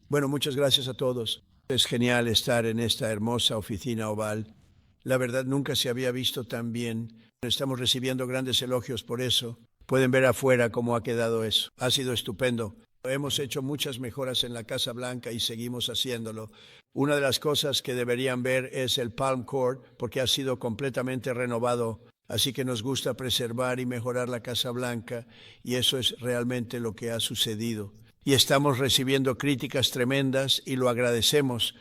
Bueno, muchas gracias a todos. Es genial estar en esta hermosa oficina oval. La verdad, nunca se había visto tan bien. Estamos recibiendo grandes elogios por eso. Pueden ver afuera cómo ha quedado eso. Ha sido estupendo. Hemos hecho muchas mejoras en la Casa Blanca y seguimos haciéndolo. Una de las cosas que deberían ver es el Palm Court, porque ha sido completamente renovado. Así que nos gusta preservar y mejorar la Casa Blanca, y eso es realmente lo que ha sucedido. Y estamos recibiendo críticas tremendas y lo agradecemos.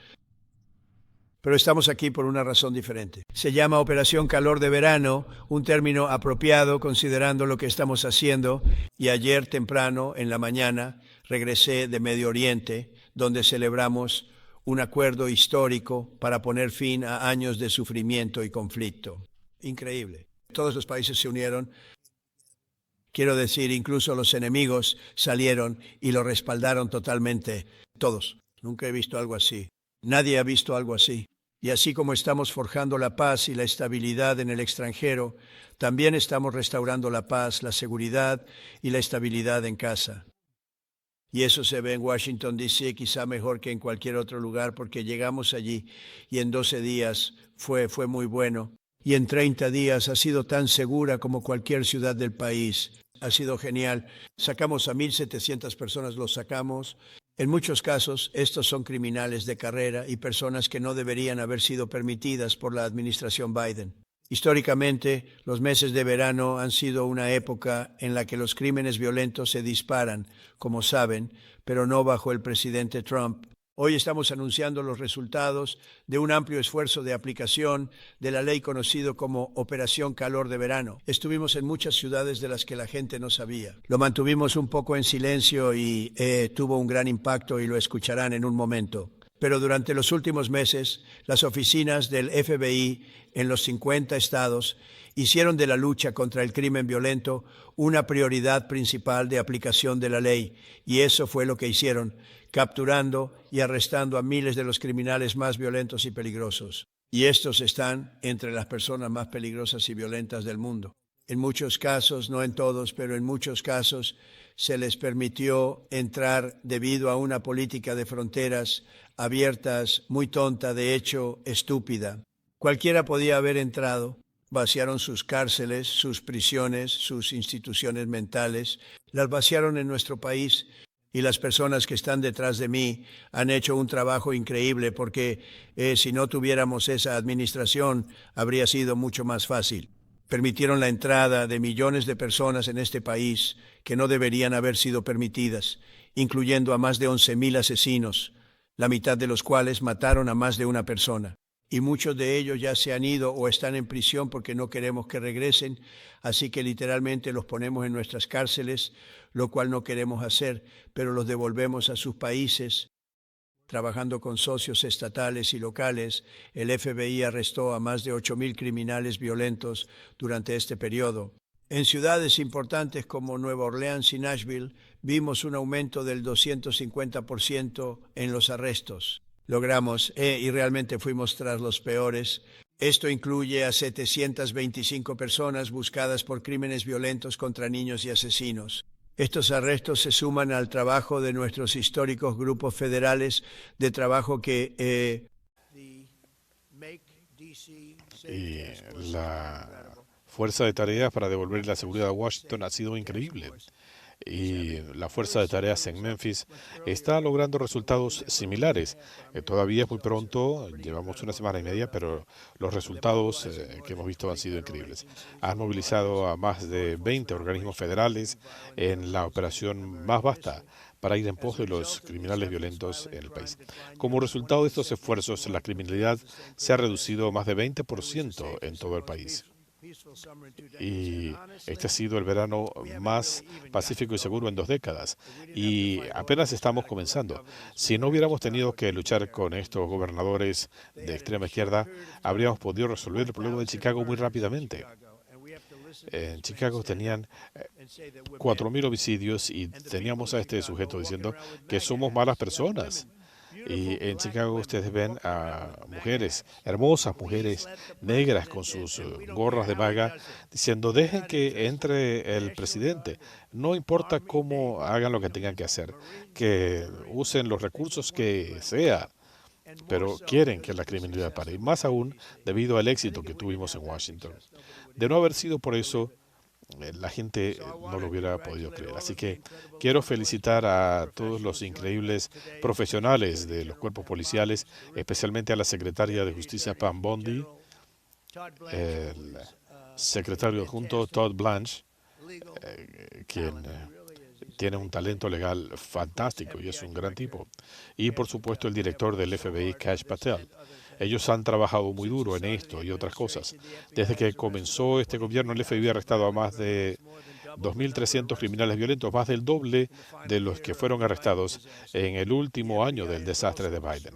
Pero estamos aquí por una razón diferente. Se llama Operación Calor de Verano, un término apropiado considerando lo que estamos haciendo. Y ayer temprano, en la mañana, regresé de Medio Oriente, donde celebramos un acuerdo histórico para poner fin a años de sufrimiento y conflicto. Increíble. Todos los países se unieron. Quiero decir, incluso los enemigos salieron y lo respaldaron totalmente. Todos. Nunca he visto algo así. Nadie ha visto algo así. Y así como estamos forjando la paz y la estabilidad en el extranjero, también estamos restaurando la paz, la seguridad y la estabilidad en casa. Y eso se ve en Washington, D.C., quizá mejor que en cualquier otro lugar, porque llegamos allí y en 12 días fue muy bueno. Y en 30 días ha sido tan segura como cualquier ciudad del país. Ha sido genial. Sacamos a 1,700 personas, los sacamos. En muchos casos, estos son criminales de carrera y personas que no deberían haber sido permitidas por la administración Biden. Históricamente, los meses de verano han sido una época en la que los crímenes violentos se disparan, como saben, pero no bajo el presidente Trump. Hoy estamos anunciando los resultados de un amplio esfuerzo de aplicación de la ley conocido como Operación Calor de Verano. Estuvimos en muchas ciudades de las que la gente no sabía. Lo mantuvimos un poco en silencio y tuvo un gran impacto y lo escucharán en un momento. Pero durante los últimos meses, las oficinas del FBI en los 50 estados hicieron de la lucha contra el crimen violento una prioridad principal de aplicación de la ley, y eso fue lo que hicieron, capturando y arrestando a miles de los criminales más violentos y peligrosos. Y estos están entre las personas más peligrosas y violentas del mundo. En muchos casos, no en todos, pero en muchos casos, se les permitió entrar debido a una política de fronteras abiertas, muy tonta, de hecho, estúpida. Cualquiera podía haber entrado. Vaciaron sus cárceles, sus prisiones, sus instituciones mentales. Las vaciaron en nuestro país. Y las personas que están detrás de mí han hecho un trabajo increíble porque si no tuviéramos esa administración habría sido mucho más fácil. Permitieron la entrada de millones de personas en este país que no deberían haber sido permitidas, incluyendo a más de 11,000 asesinos, la mitad de los cuales mataron a más de una persona. Y muchos de ellos ya se han ido o están en prisión porque no queremos que regresen, así que literalmente los ponemos en nuestras cárceles, lo cual no queremos hacer, pero los devolvemos a sus países. Trabajando con socios estatales y locales, el FBI arrestó a más de 8,000 criminales violentos durante este periodo. En ciudades importantes como Nueva Orleans y Nashville, vimos un aumento del 250% en los arrestos. Logramos, y realmente fuimos tras los peores. Esto incluye a 725 personas buscadas por crímenes violentos contra niños y asesinos. Estos arrestos se suman al trabajo de nuestros históricos grupos federales de trabajo que Y la fuerza de tareas para devolver la seguridad a Washington ha sido increíble. Y la fuerza de tareas en Memphis está logrando resultados similares. Todavía es muy pronto, llevamos una semana y media, pero los resultados que hemos visto han sido increíbles. Han movilizado a más de 20 organismos federales en la operación más vasta para ir en pos de los criminales violentos en el país. Como resultado de estos esfuerzos, la criminalidad se ha reducido más de 20% en todo el país. Y este ha sido el verano más pacífico y seguro en 2 décadas. Y apenas estamos comenzando. Si no hubiéramos tenido que luchar con estos gobernadores de extrema izquierda, habríamos podido resolver el problema de Chicago muy rápidamente. En Chicago tenían 4,000 homicidios y teníamos a este sujeto diciendo que somos malas personas. Y en Chicago ustedes ven a mujeres, hermosas mujeres negras con sus gorras de maga, diciendo, dejen que entre el presidente. No importa cómo hagan lo que tengan que hacer, que usen los recursos que sea, pero quieren que la criminalidad pare. Y más aún debido al éxito que tuvimos en Washington. De no haber sido por eso, la gente no lo hubiera podido creer. Así que quiero felicitar a todos los increíbles profesionales de los cuerpos policiales, especialmente a la secretaria de Justicia Pam Bondi, el secretario adjunto Todd Blanche, quien tiene un talento legal fantástico y es un gran tipo. Y por supuesto el director del FBI, Kash Patel. Ellos han trabajado muy duro en esto y otras cosas. Desde que comenzó este gobierno, el FBI ha arrestado a más de 2.300 criminales violentos, más del doble de los que fueron arrestados en el último año del desastre de Biden.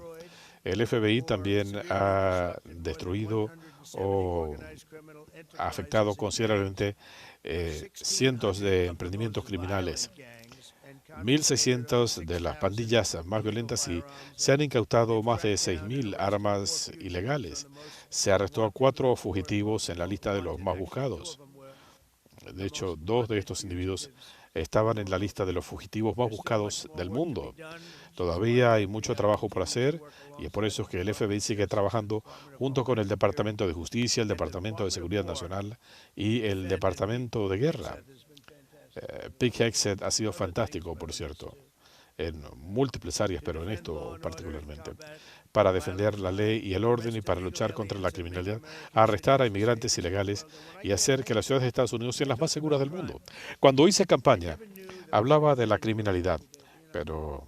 El FBI también ha destruido o ha afectado considerablemente cientos de emprendimientos criminales. 1.600 de las pandillas más violentas y se han incautado más de 6.000 armas ilegales. Se arrestó a 4 fugitivos en la lista de los más buscados. De hecho, 2 de estos individuos estaban en la lista de los fugitivos más buscados del mundo. Todavía hay mucho trabajo por hacer y es por eso que el FBI sigue trabajando junto con el Departamento de Justicia, el Departamento de Seguridad Nacional y el Departamento de Guerra. Pete Hegseth ha sido fantástico, por cierto, en múltiples áreas, pero en esto particularmente, para defender la ley y el orden y para luchar contra la criminalidad, arrestar a inmigrantes ilegales y hacer que las ciudades de Estados Unidos sean las más seguras del mundo. Cuando hice campaña, hablaba de la criminalidad, pero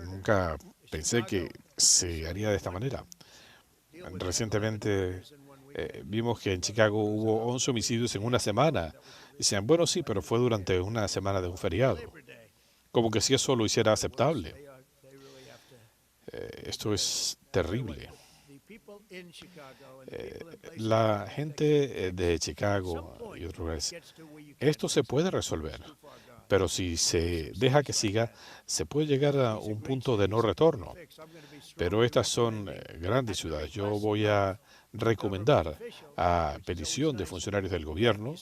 nunca pensé que se haría de esta manera. Recientemente vimos que en Chicago hubo 11 homicidios en una semana. Decían, bueno, sí, pero fue durante una semana de un feriado. Como que si eso lo hiciera aceptable. Esto es terrible. La gente de Chicago y otros lugares, esto se puede resolver, pero si se deja que siga, se puede llegar a un punto de no retorno. Pero estas son grandes ciudades. Yo voy a recomendar a petición de funcionarios del gobierno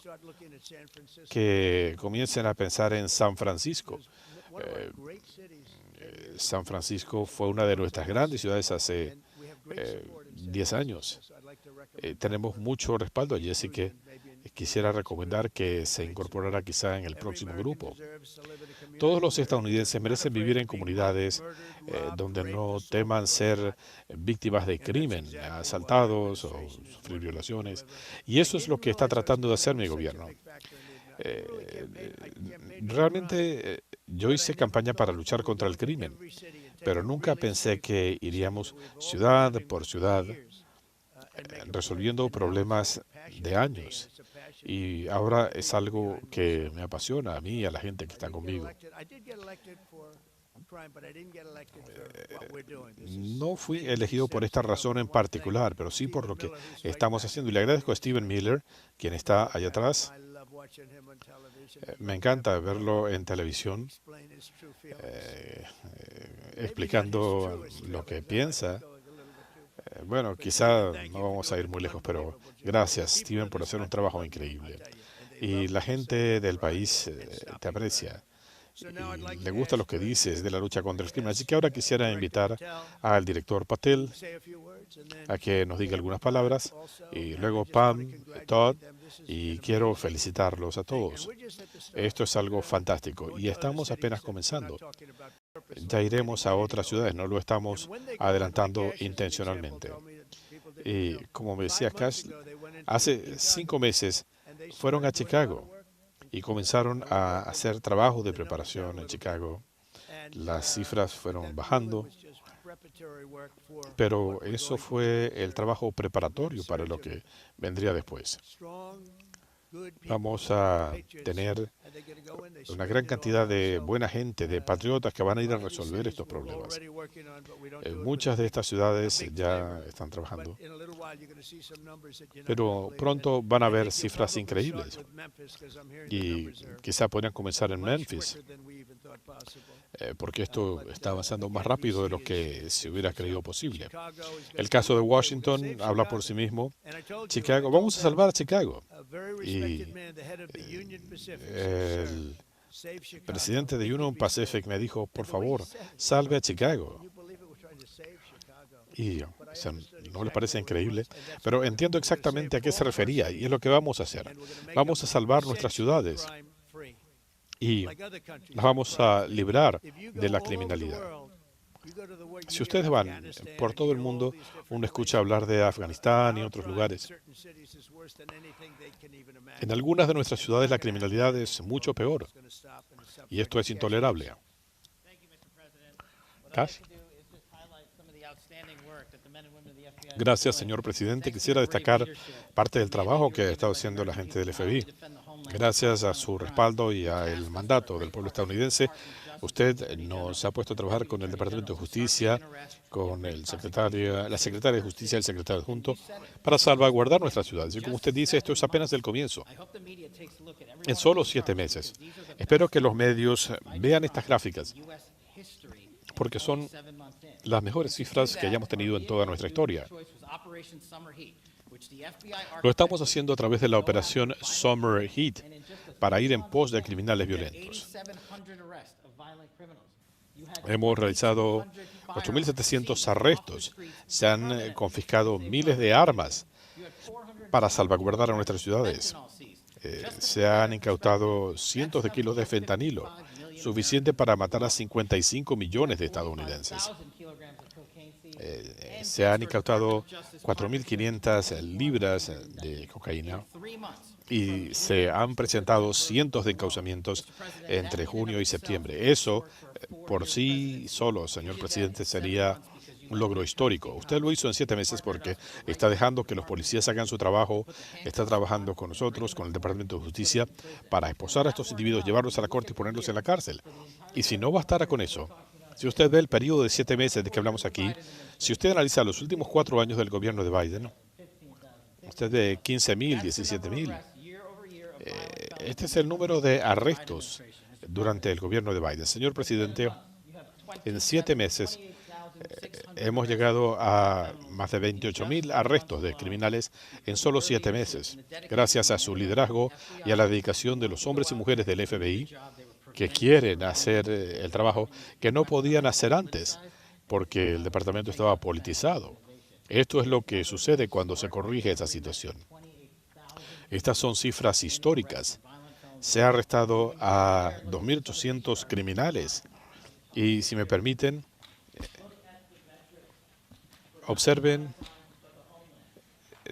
que comiencen a pensar en San Francisco. San Francisco fue una de nuestras grandes ciudades hace 10 años. Tenemos mucho respaldo allí, así que quisiera recomendar que se incorporara quizá en el próximo grupo. Todos los estadounidenses merecen vivir en comunidades donde no teman ser víctimas de crimen, asaltados o sufrir violaciones. Y eso es lo que está tratando de hacer mi gobierno. Realmente yo hice campaña para luchar contra el crimen, pero nunca pensé que iríamos ciudad por ciudad resolviendo problemas de años. Y ahora es algo que me apasiona a mí y a la gente que está conmigo. No fui elegido por esta razón en particular, pero sí por lo que estamos haciendo. Y le agradezco a Stephen Miller, quien está allá atrás. Me encanta verlo en televisión, explicando lo que piensa. Bueno, quizá no vamos a ir muy lejos, pero gracias, Steven, por hacer un trabajo increíble. Y la gente del país te aprecia. Y le gusta lo que dices de la lucha contra el crimen. Así que ahora quisiera invitar al director Patel a que nos diga algunas palabras, y luego Pam, Todd, y quiero felicitarlos a todos. Esto es algo fantástico y estamos apenas comenzando. Ya iremos a otras ciudades, no lo estamos adelantando intencionalmente. Y como me decía Cash, hace 5 meses fueron a Chicago y comenzaron a hacer trabajo de preparación en Chicago. Las cifras fueron bajando, pero eso fue el trabajo preparatorio para lo que vendría después. Vamos a tener una gran cantidad de buena gente, de patriotas que van a ir a resolver estos problemas. Muchas de estas ciudades ya están trabajando, pero pronto van a haber cifras increíbles y quizá podrían comenzar en Memphis, porque esto está avanzando más rápido de lo que se hubiera creído posible. El caso de Washington habla por sí mismo. Chicago, vamos a salvar a Chicago. Y el presidente de Union Pacific me dijo, por favor, salve a Chicago. Y o sea, no les parece increíble, pero entiendo exactamente a qué se refería y es lo que vamos a hacer. Vamos a salvar nuestras ciudades y las vamos a librar de la criminalidad. Si ustedes van por todo el mundo, uno escucha hablar de Afganistán y otros lugares. En algunas de nuestras ciudades la criminalidad es mucho peor y esto es intolerable. Cash. Gracias, señor presidente. Quisiera destacar parte del trabajo que ha estado haciendo la gente del FBI. Gracias a su respaldo y al mandato del pueblo estadounidense, usted nos ha puesto a trabajar con el Departamento de Justicia, con la secretaria de Justicia y el secretario adjunto para salvaguardar nuestras ciudades. Y como usted dice, esto es apenas el comienzo. En solo 7 meses. Espero que los medios vean estas gráficas, porque son las mejores cifras que hayamos tenido en toda nuestra historia. Lo estamos haciendo a través de la operación Summer Heat para ir en pos de criminales violentos. Hemos realizado 8.700 arrestos. Se han confiscado miles de armas para salvaguardar a nuestras ciudades. Se han incautado cientos de kilos de fentanilo, suficiente para matar a 55 millones de estadounidenses. Se han incautado 4.500 libras de cocaína y se han presentado cientos de encauzamientos entre junio y septiembre. Eso, por sí solo, señor presidente, sería un logro histórico. Usted lo hizo en 7 meses porque está dejando que los policías hagan su trabajo, está trabajando con nosotros, con el Departamento de Justicia, para esposar a estos individuos, llevarlos a la corte y ponerlos en la cárcel. Y si no bastara con eso, si usted ve el periodo de 7 meses de que hablamos aquí, si usted analiza los últimos 4 años del gobierno de Biden, usted ve 15.000, 17.000. Este es el número de arrestos durante el gobierno de Biden. Señor presidente, en 7 meses hemos llegado a más de 28.000 arrestos de criminales en solo 7 meses, gracias a su liderazgo y a la dedicación de los hombres y mujeres del FBI que quieren hacer el trabajo que no podían hacer antes porque el departamento estaba politizado. Esto es lo que sucede cuando se corrige esa situación. Estas son cifras históricas. Se ha arrestado a 2.800 criminales y, si me permiten, observen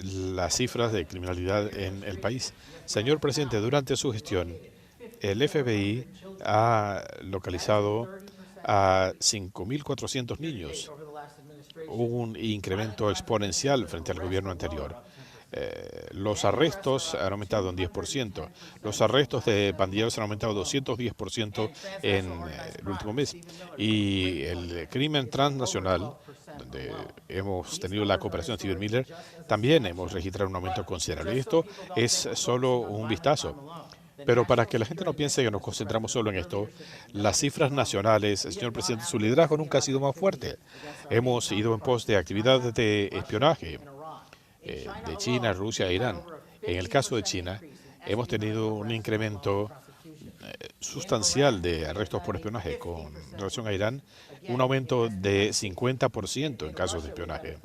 las cifras de criminalidad en el país. Señor presidente, durante su gestión, el FBI ha localizado a 5.400 niños, un incremento exponencial frente al gobierno anterior. Los arrestos han aumentado en 10%. Los arrestos de pandilleros han aumentado 210% en el último mes. Y el crimen transnacional, donde hemos tenido la cooperación de Stephen Miller, también hemos registrado un aumento considerable. Esto es solo un vistazo. Pero para que la gente no piense que nos concentramos solo en esto, las cifras nacionales, señor presidente, su liderazgo nunca ha sido más fuerte. Hemos ido en pos de actividades de espionaje de China, Rusia e Irán. En el caso de China, hemos tenido un incremento sustancial de arrestos por espionaje. Con relación a Irán, un aumento de 50% en casos de espionaje.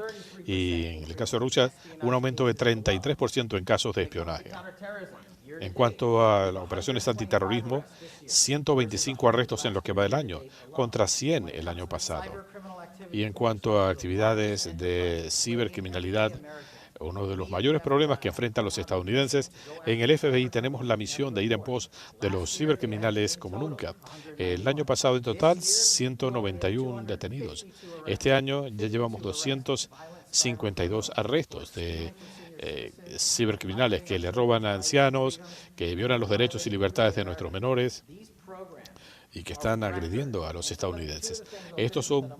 Y en el caso de Rusia, un aumento de 33% en casos de espionaje. En cuanto a las operaciones antiterrorismo, 125 arrestos en lo que va del año, contra 100 el año pasado. Y en cuanto a actividades de cibercriminalidad, uno de los mayores problemas que enfrentan los estadounidenses, en el FBI tenemos la misión de ir en pos de los cibercriminales como nunca. El año pasado, en total, 191 detenidos. Este año ya llevamos 252 arrestos de cibercriminales que le roban a ancianos, que violan los derechos y libertades de nuestros menores y que están agrediendo a los estadounidenses. Estos son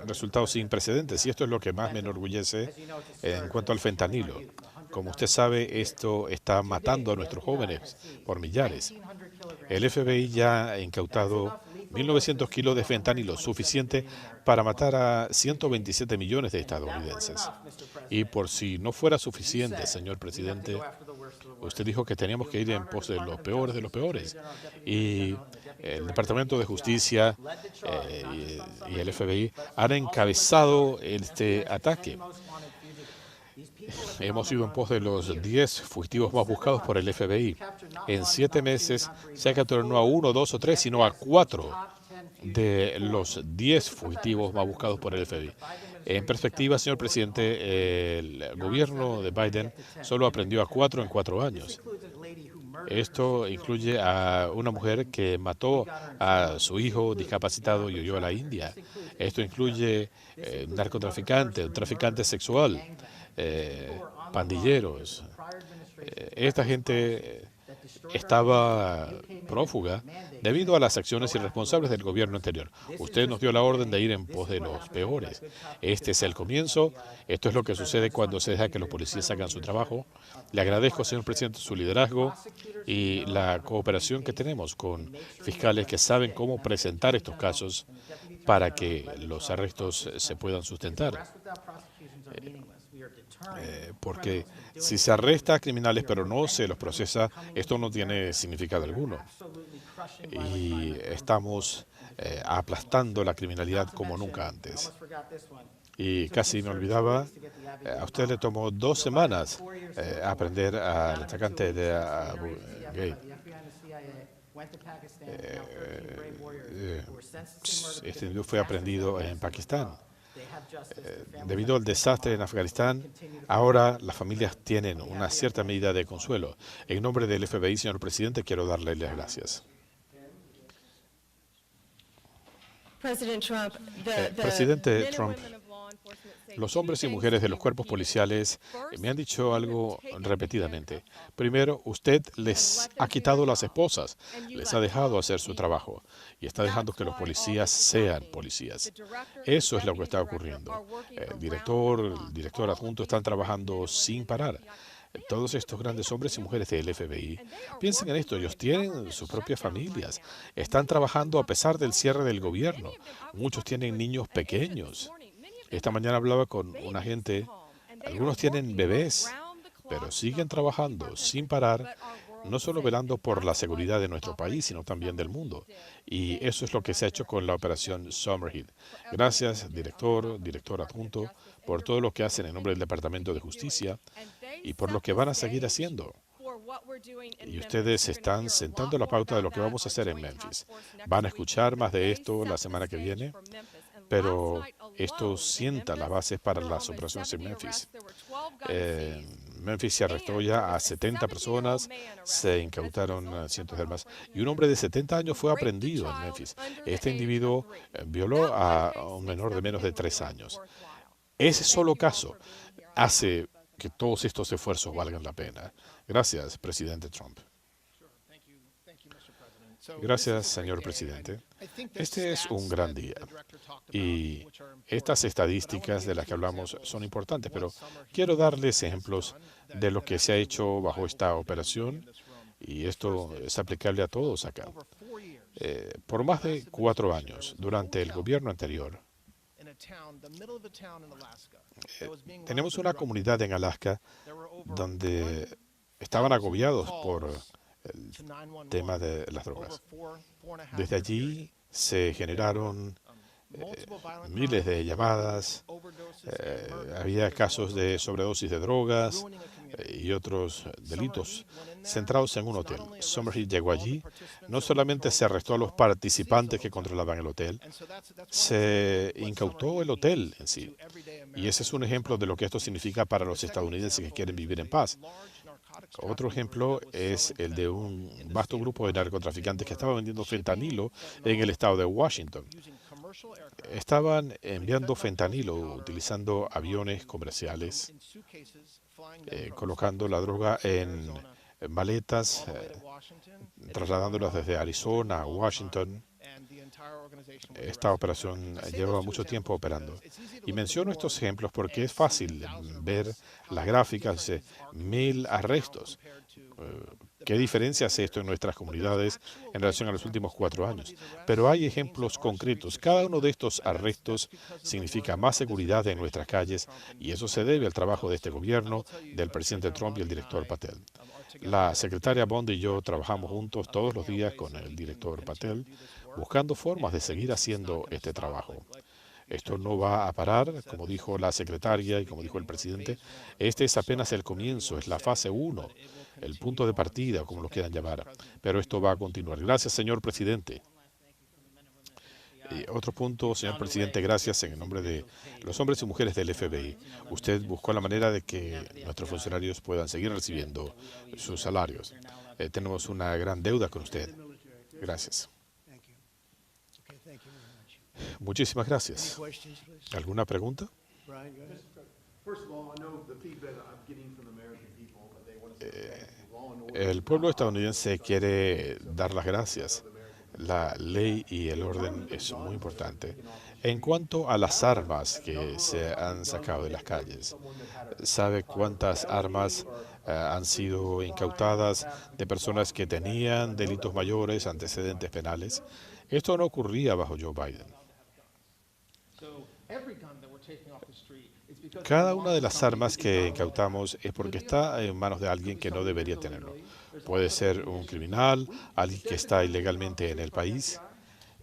resultados sin precedentes y esto es lo que más me enorgullece en cuanto al fentanilo. Como usted sabe, esto está matando a nuestros jóvenes por millares. El FBI ya ha incautado 1.900 kilos de fentanilo, suficiente para matar a 127 millones de estadounidenses. Y por si no fuera suficiente, señor presidente, usted dijo que teníamos que ir en pos de los peores de los peores. Y el Departamento de Justicia y el FBI han encabezado este ataque. Hemos ido en pos de los 10 fugitivos más buscados por el FBI. En 7 meses se ha capturado no a 1, 2 o 3, sino a 4 de los 10 fugitivos más buscados por el FBI. En perspectiva, señor presidente, el gobierno de Biden solo aprendió a 4 en 4 años. Esto incluye a una mujer que mató a su hijo discapacitado y huyó a la India. Esto incluye un narcotraficante, un traficante sexual, pandilleros. Esta gente estaba prófuga debido a las acciones irresponsables del gobierno anterior. Usted nos dio la orden de ir en pos de los peores. Este es el comienzo. Esto es lo que sucede cuando se deja que los policías hagan su trabajo. Le agradezco, señor presidente, su liderazgo y la cooperación que tenemos con fiscales que saben cómo presentar estos casos para que los arrestos se puedan sustentar. Porque si se arresta a criminales pero no se los procesa, esto no tiene significado alguno. Y estamos aplastando la criminalidad como nunca antes. Y casi me olvidaba, a usted le tomó 2 semanas aprender al atacante de Abu Ghraib. Este individuo fue aprendido en Pakistán. Debido al desastre en Afganistán, ahora las familias tienen una cierta medida de consuelo. En nombre del FBI, señor presidente, quiero darle las gracias. Presidente Trump, los hombres y mujeres de los cuerpos policiales me han dicho algo repetidamente. Primero, usted les ha quitado las esposas, les ha dejado hacer su trabajo y está dejando que los policías sean policías. Eso es lo que está ocurriendo. El director adjunto están trabajando sin parar. Todos estos grandes hombres y mujeres del FBI, piensen en esto, ellos tienen sus propias familias, están trabajando a pesar del cierre del gobierno. Muchos tienen niños pequeños. Esta mañana hablaba con una gente, algunos tienen bebés, pero siguen trabajando sin parar, no solo velando por la seguridad de nuestro país, sino también del mundo. Y eso es lo que se ha hecho con la operación Summerhill. Gracias, director adjunto, por todo lo que hacen en nombre del Departamento de Justicia y por lo que van a seguir haciendo. Y ustedes están sentando la pauta de lo que vamos a hacer en Memphis. Van a escuchar más de esto la semana que viene, pero esto sienta las bases para las operaciones en Memphis. Memphis se arrestó ya a 70 personas, se incautaron cientos de armas y un hombre de 70 años fue aprehendido en Memphis. Este individuo violó a un menor de menos de 3 años. Ese solo caso hace que todos estos esfuerzos valgan la pena. Gracias, presidente Trump. Gracias, señor presidente. Este es un gran día y estas estadísticas de las que hablamos son importantes, pero quiero darles ejemplos de lo que se ha hecho bajo esta operación y esto es aplicable a todos acá. Por más de 4 años, durante el gobierno anterior, tenemos una comunidad en Alaska donde estaban agobiados por el tema de las drogas. Desde allí se generaron miles de llamadas, había casos de sobredosis de drogas y otros delitos centrados en un hotel. Summerhill llegó allí, no solamente se arrestó a los participantes que controlaban el hotel, se incautó el hotel en sí. Y ese es un ejemplo de lo que esto significa para los estadounidenses que quieren vivir en paz. Otro ejemplo es el de un vasto grupo de narcotraficantes que estaba vendiendo fentanilo en el estado de Washington. Estaban enviando fentanilo utilizando aviones comerciales colocando la droga en maletas, trasladándolas desde Arizona a Washington. Esta operación llevaba mucho tiempo operando. Y menciono estos ejemplos porque es fácil ver las gráficas, 1.000 arrestos. ¿Qué diferencia hace esto en nuestras comunidades en relación a los últimos 4 años? Pero hay ejemplos concretos. Cada uno de estos arrestos significa más seguridad en nuestras calles y eso se debe al trabajo de este gobierno, del presidente Trump y el director Patel. La secretaria Bond y yo trabajamos juntos todos los días con el director Patel, buscando formas de seguir haciendo este trabajo. Esto no va a parar, como dijo la secretaria y como dijo el presidente. Este es apenas el comienzo, es la fase 1, el punto de partida, como lo quieran llamar. Pero esto va a continuar. Gracias, señor presidente. Y otro punto, señor presidente, gracias en el nombre de los hombres y mujeres del FBI. Usted buscó la manera de que nuestros funcionarios puedan seguir recibiendo sus salarios. Tenemos una gran deuda con usted. Gracias. Muchísimas gracias. ¿Alguna pregunta? El pueblo estadounidense quiere dar las gracias. La ley y el orden es muy importante. En cuanto a las armas que se han sacado de las calles, ¿sabe cuántas armas han sido incautadas de personas que tenían delitos mayores, antecedentes penales? Esto no ocurría bajo Joe Biden. Cada una de las armas que incautamos es porque está en manos de alguien que no debería tenerlo. Puede ser un criminal, alguien que está ilegalmente en el país,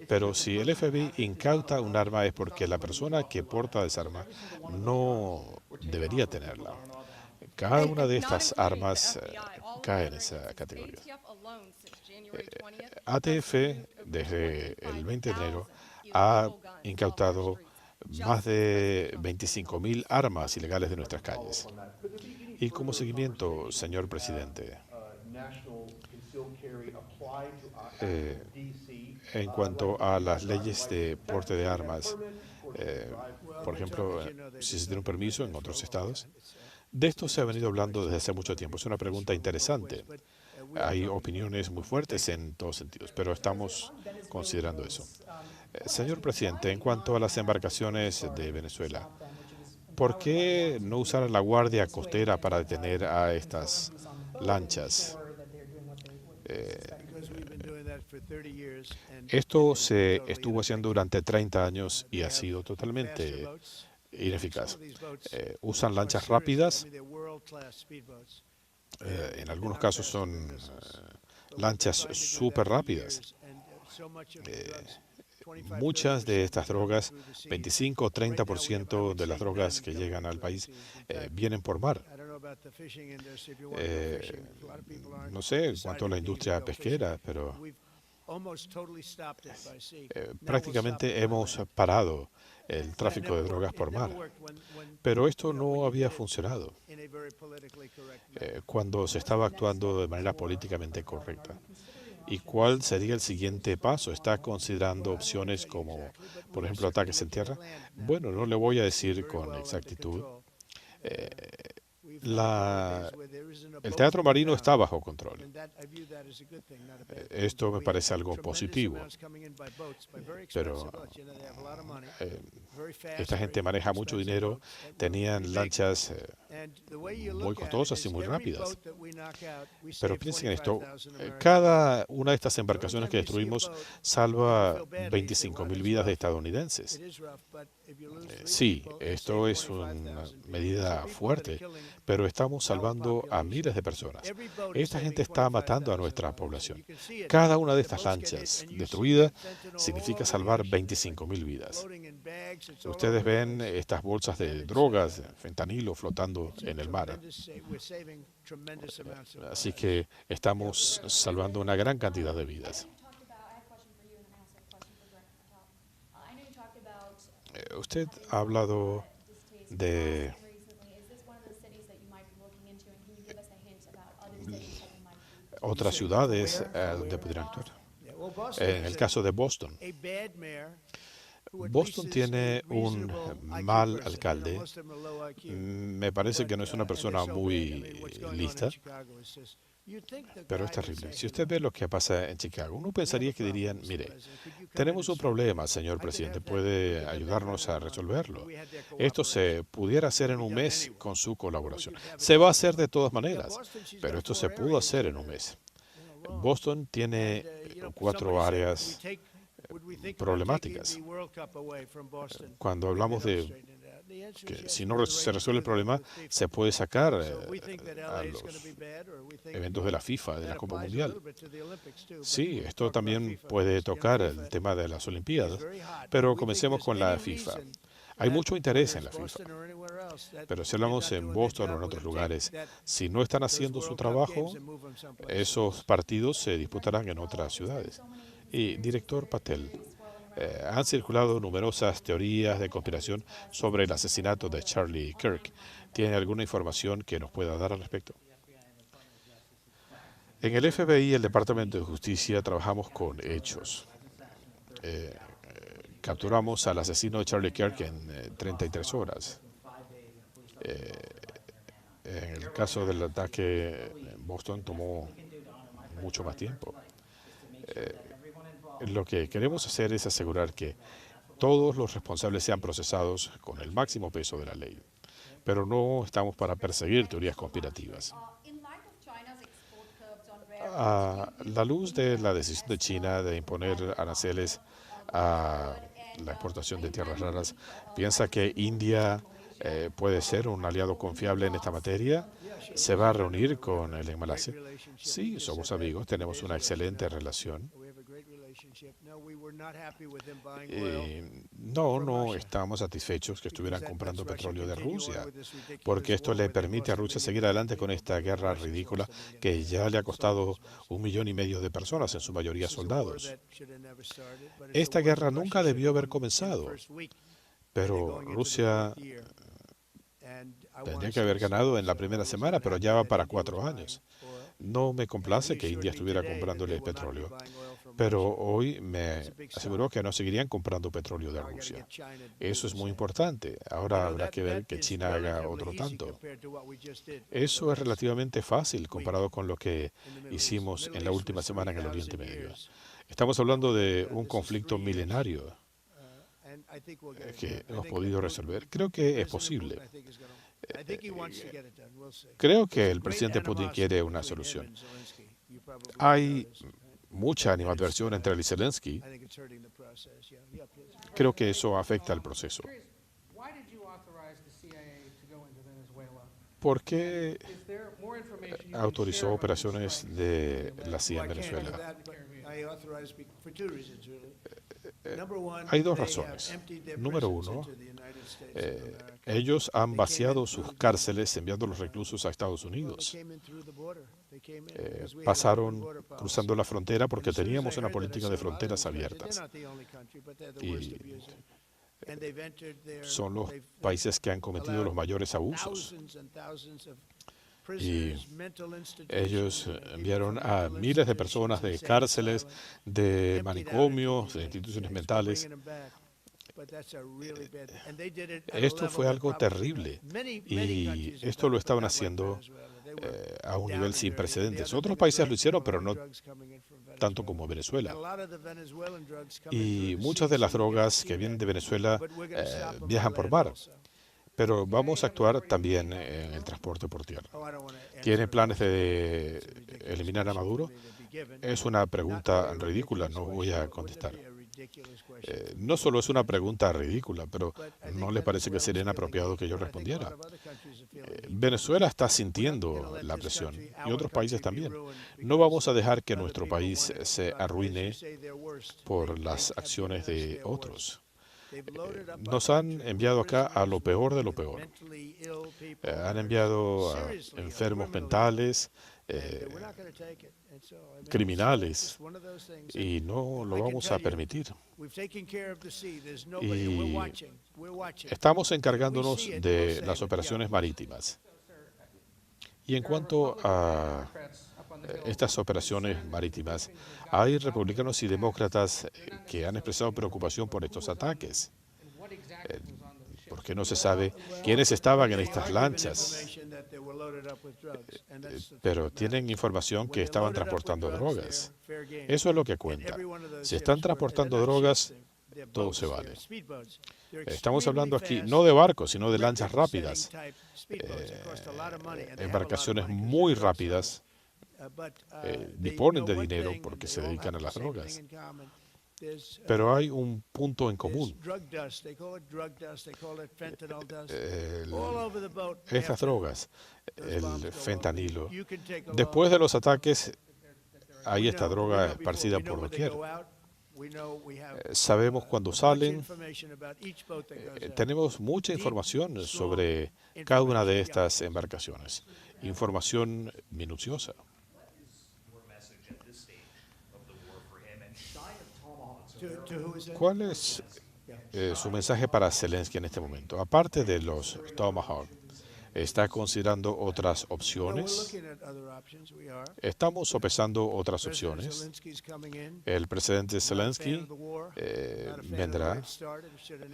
pero si el FBI incauta un arma es porque la persona que porta esa arma no debería tenerla. Cada una de estas armas cae en esa categoría. ATF, desde el 20 de enero, ha incautado más de 25.000 armas ilegales de nuestras calles. Y como seguimiento, señor presidente, en cuanto a las leyes de porte de armas, por ejemplo, si se tiene un permiso en otros estados, de esto se ha venido hablando desde hace mucho tiempo. Es una pregunta interesante. Hay opiniones muy fuertes en todos sentidos, pero estamos considerando eso. Señor presidente, en cuanto a las embarcaciones de Venezuela, ¿por qué no usar la Guardia Costera para detener a estas lanchas? Esto se estuvo haciendo durante 30 años y ha sido totalmente ineficaz. Usan lanchas rápidas. En algunos casos son lanchas súper rápidas. Muchas de estas drogas, 25 o 30% de las drogas que llegan al país, vienen por mar. No sé cuánto la industria pesquera, pero prácticamente hemos parado el tráfico de drogas por mar. Pero esto no había funcionado cuando se estaba actuando de manera políticamente correcta. ¿Y cuál sería el siguiente paso? ¿Está considerando opciones como, por ejemplo, ataques en tierra? Bueno, no le voy a decir con exactitud. El teatro marino está bajo control. Esto me parece algo positivo, pero esta gente maneja mucho dinero, tenían lanchas muy costosas y muy rápidas. Pero piensen en esto, cada una de estas embarcaciones que destruimos salva 25.000 vidas de estadounidenses. Sí, esto es una medida fuerte, pero estamos salvando a miles de personas. Esta gente está matando a nuestra población. Cada una de estas lanchas destruida significa salvar 25.000 vidas. Ustedes ven estas bolsas de drogas, fentanilo, flotando en el mar. Así que estamos salvando una gran cantidad de vidas. Usted ha hablado de otras ciudades donde podrían actuar. En el caso de Boston, Boston tiene un mal alcalde. Me parece que no es una persona muy lista, pero es terrible. Si usted ve lo que pasa en Chicago, uno pensaría que dirían, mire, tenemos un problema, señor presidente, ¿puede ayudarnos a resolverlo? Esto se pudiera hacer en un mes con su colaboración. Se va a hacer de todas maneras, pero esto se pudo hacer en un mes. Boston tiene 4 áreas problemáticas. Cuando hablamos de que si no se resuelve el problema, se puede sacar a los eventos de la FIFA, de la Copa Mundial. Sí, esto también puede tocar el tema de las Olimpiadas, pero comencemos con la FIFA. Hay mucho interés en la FIFA, pero si hablamos en Boston o en otros lugares, si no están haciendo su trabajo, esos partidos se disputarán en otras ciudades. Y, director Patel, han circulado numerosas teorías de conspiración sobre el asesinato de Charlie Kirk. ¿Tiene alguna información que nos pueda dar al respecto? En el FBI y el Departamento de Justicia trabajamos con hechos. Capturamos al asesino de Charlie Kirk en 33 horas. En el caso del ataque en Boston tomó mucho más tiempo. Lo que queremos hacer es asegurar que todos los responsables sean procesados con el máximo peso de la ley, pero no estamos para perseguir teorías conspirativas. A la luz de la decisión de China de imponer aranceles a la exportación de tierras raras, ¿piensa que India puede ser un aliado confiable en esta materia? ¿Se va a reunir con él en Malasia? Sí, somos amigos, tenemos una excelente relación. No estamos satisfechos que estuvieran comprando petróleo de Rusia, porque esto le permite a Rusia seguir adelante con esta guerra ridícula que ya le ha costado 1,5 millones de personas, en su mayoría soldados. Esta guerra nunca debió haber comenzado, pero Rusia tendría que haber ganado en la primera semana, pero ya va para 4 años. No me complace que India estuviera comprándole petróleo, pero hoy me aseguró que no seguirían comprando petróleo de Rusia. Eso es muy importante. Ahora habrá que ver que China haga otro tanto. Eso es relativamente fácil comparado con lo que hicimos en la última semana en el Oriente Medio. Estamos hablando de un conflicto milenario que hemos podido resolver. Creo que es posible. Creo que el presidente Putin quiere una solución. Hay mucha animadversión entre él y Zelensky. Creo que eso afecta al proceso. ¿Por qué autorizó operaciones de la CIA en Venezuela? Hay 2 razones. Número 1, ellos han vaciado sus cárceles enviando a los reclusos a Estados Unidos. Pasaron cruzando la frontera porque teníamos una política de fronteras abiertas. Y son los países que han cometido los mayores abusos. Y ellos enviaron a miles de personas de cárceles, de manicomios, de instituciones mentales. Esto fue algo terrible y esto lo estaban haciendo a un nivel sin precedentes. Otros países lo hicieron, pero no tanto como Venezuela. Y muchas de las drogas que vienen de Venezuela viajan por mar. Pero vamos a actuar también en el transporte por tierra. ¿Tienen planes de eliminar a Maduro? Es una pregunta ridícula, no voy a contestar. No solo es una pregunta ridícula, pero ¿no le parece que sería inapropiado que yo respondiera? Venezuela está sintiendo la presión y otros países también. No vamos a dejar que nuestro país se arruine por las acciones de otros. Nos han enviado acá a lo peor de lo peor. Han enviado a enfermos mentales, criminales, y no lo vamos a permitir. Y estamos encargándonos de las operaciones marítimas. Y en cuanto a estas operaciones marítimas. Hay republicanos y demócratas que han expresado preocupación por estos ataques. Eh, porque no se sabe quiénes estaban en estas lanchas, pero tienen información que estaban transportando drogas. Eso es lo que cuenta. Si están transportando drogas, todo se vale. Estamos hablando aquí no de barcos, sino de lanchas rápidas, embarcaciones muy rápidas, disponen de dinero porque se dedican a las drogas. Pero hay un punto en común. Estas drogas, el fentanilo, después de los ataques, hay esta droga esparcida por doquier. Sabemos cuándo salen. Tenemos mucha información sobre cada una de estas embarcaciones. Información minuciosa. ¿Cuál es su mensaje para Zelensky en este momento? Aparte de los Tomahawk, ¿está considerando otras opciones? Estamos sopesando otras opciones. El presidente Zelensky vendrá.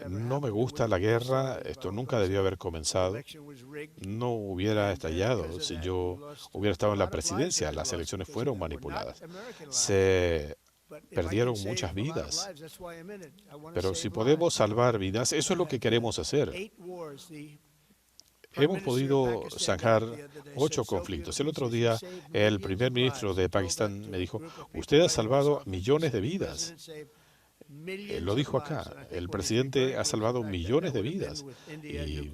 No me gusta la guerra. Esto nunca debió haber comenzado. No hubiera estallado si yo hubiera estado en la presidencia. Las elecciones fueron manipuladas. Se perdieron muchas vidas. Pero si podemos salvar vidas, eso es lo que queremos hacer. Hemos podido zanjar 8 conflictos. El otro día, el primer ministro de Pakistán me dijo, usted ha salvado millones de vidas. Lo dijo acá, el presidente ha salvado millones de vidas. Y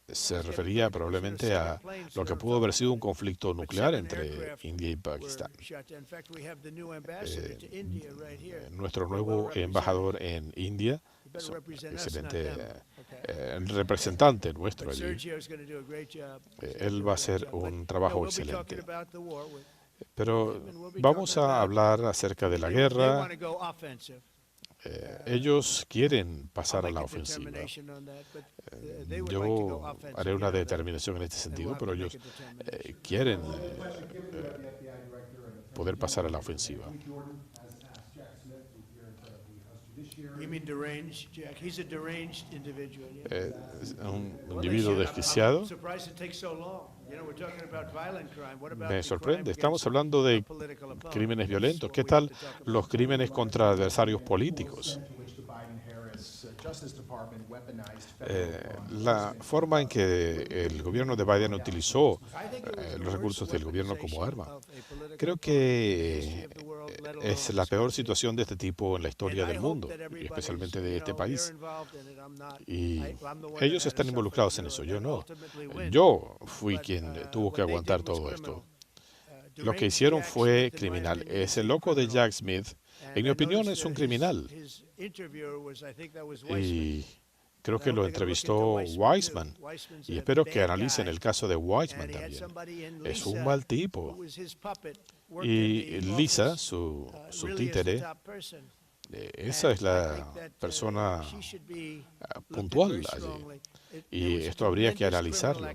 se refería probablemente a lo que pudo haber sido un conflicto nuclear entre India y Pakistán. Nuestro nuevo embajador en India, excelente representante nuestro allí, él va a hacer un trabajo excelente. Pero vamos a hablar acerca de la guerra. Ellos quieren pasar a la ofensiva. Yo haré una determinación en este sentido, pero ellos quieren poder pasar a la ofensiva. Un individuo desquiciado. Me sorprende. Estamos hablando de crímenes violentos. ¿Qué tal los crímenes contra adversarios políticos? La forma en que el gobierno de Biden utilizó los recursos del gobierno como arma, creo que es la peor situación de este tipo en la historia del mundo, y especialmente de este país. Y ellos están involucrados en eso, yo no. Yo fui quien tuvo que aguantar todo esto. Lo que hicieron fue criminal. Ese loco de Jack Smith, en mi opinión, es un criminal. Y creo que lo entrevistó Weissman. Y espero que analicen el caso de Weissman también. Es un mal tipo. Y Lisa, su títere, esa es la persona puntual allí. Y esto habría que analizarlo.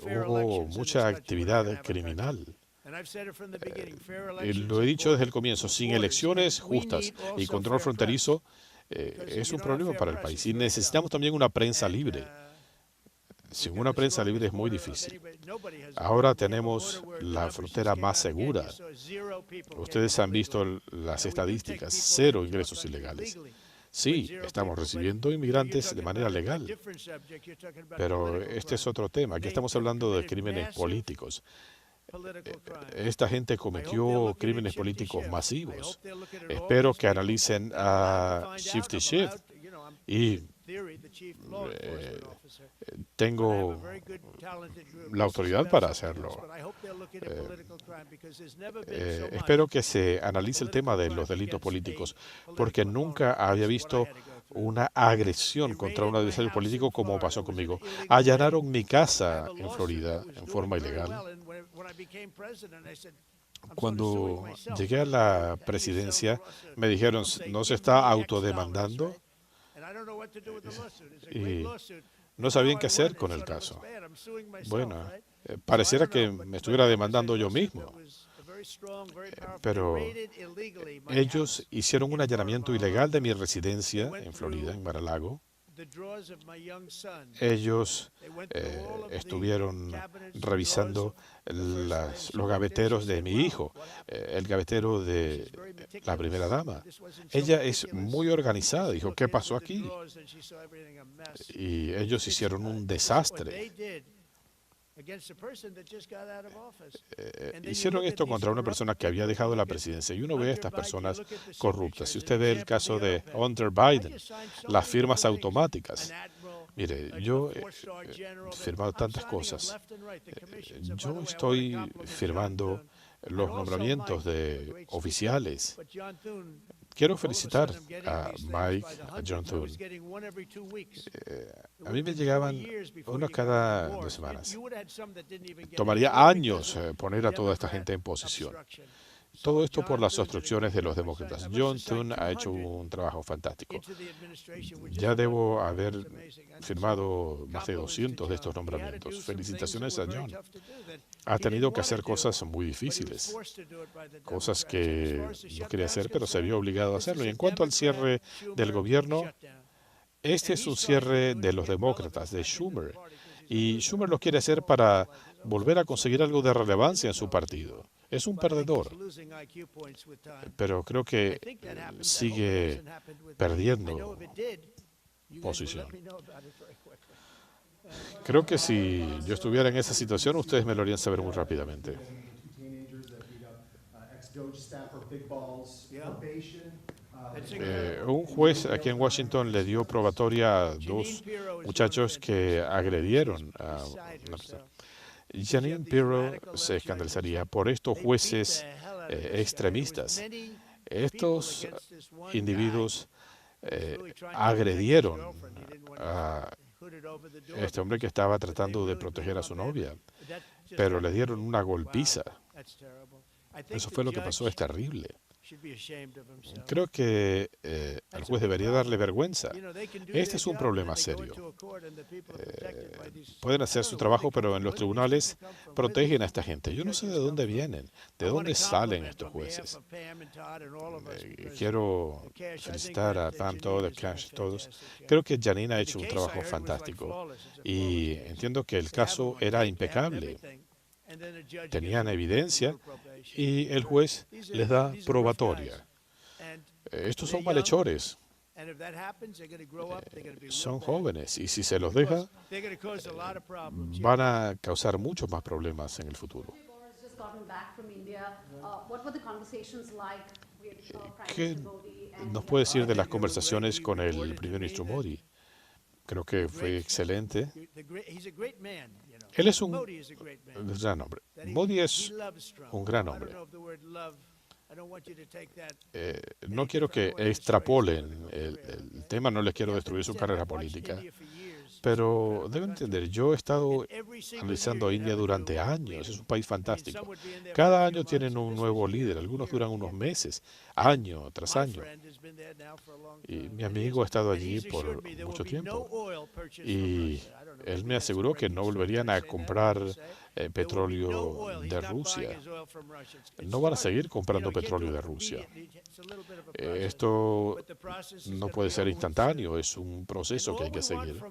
Hubo mucha actividad criminal. Lo he dicho desde el comienzo, sin elecciones justas y control fronterizo es un problema para el país. Y necesitamos también una prensa libre. Sin una prensa libre es muy difícil. Ahora tenemos la frontera más segura. Ustedes han visto las estadísticas, 0 ingresos ilegales. Sí, estamos recibiendo inmigrantes de manera legal, pero este es otro tema. Aquí estamos hablando de crímenes políticos. Esta gente cometió crímenes políticos masivos. Espero que analicen a Shifty Schiff y tengo la autoridad para hacerlo. Espero que se analice el tema de los delitos políticos, porque nunca había visto una agresión contra un adversario político como pasó conmigo. Allanaron mi casa en Florida en forma ilegal. Cuando llegué a la presidencia, me dijeron, ¿no se está autodemandando? Y no sabían qué hacer con el caso. Bueno, Pareciera que me estuviera demandando yo mismo, pero ellos hicieron un allanamiento ilegal de mi residencia en Florida, en Mar-a-Lago. Ellos estuvieron revisando los gaveteros de mi hijo, el gavetero de la primera dama. Ella es muy organizada. Dijo, ¿qué pasó aquí? Y ellos hicieron un desastre. Hicieron esto contra una persona que había dejado la presidencia y uno ve a estas personas corruptas. Si usted ve el caso de Hunter Biden, las firmas automáticas. Mire, yo he firmado tantas cosas. Yo estoy firmando los nombramientos de oficiales. Quiero felicitar a Mike, a John Thune. A mí me llegaban uno cada 2 semanas. Tomaría años poner a toda esta gente en posición. Todo esto por las obstrucciones de los demócratas. John Thune ha hecho un trabajo fantástico. Ya debo haber firmado más de 200 de estos nombramientos. Felicitaciones a John. Ha tenido que hacer cosas muy difíciles, cosas que no quería hacer, pero se vio obligado a hacerlo. Y en cuanto al cierre del gobierno, este es un cierre de los demócratas, de Schumer. Y Schumer lo quiere hacer para volver a conseguir algo de relevancia en su partido. Es un perdedor, pero creo que sigue perdiendo posición. Creo que si yo estuviera en esa situación, ustedes me lo harían saber muy rápidamente. Un juez aquí en Washington le dio probatoria a 2 muchachos que agredieron a una persona. Jeanine Pirro se escandalizaría por estos jueces extremistas. Estos individuos agredieron a este hombre que estaba tratando de proteger a su novia, pero le dieron una golpiza. Eso fue lo que pasó, es terrible. Creo que al juez debería darle vergüenza. Este es un problema serio. Pueden hacer su trabajo, pero en los tribunales protegen a esta gente. Yo no sé de dónde vienen, de dónde salen estos jueces. Quiero felicitar a Pam, Todd, a Cash, todos. Creo que Jeanine ha hecho un trabajo fantástico y entiendo que el caso era impecable. Tenían evidencia y el juez les da probatoria. Estos son malhechores. Son jóvenes y si se los deja, van a causar muchos más problemas en el futuro. ¿Qué nos puede decir de las conversaciones con el primer ministro Modi? Creo que fue excelente. Él es un gran hombre. Modi es un gran hombre. No quiero que extrapolen el tema, no les quiero destruir su carrera política, pero deben entender, yo he estado analizando a India durante años, es un país fantástico. Cada año tienen un nuevo líder, algunos duran unos meses, año tras año. Y mi amigo ha estado allí por mucho tiempo y él me aseguró que no volverían a comprar petróleo de Rusia. No van a seguir comprando petróleo de Rusia. Esto no puede ser instantáneo, es un proceso que hay que seguir.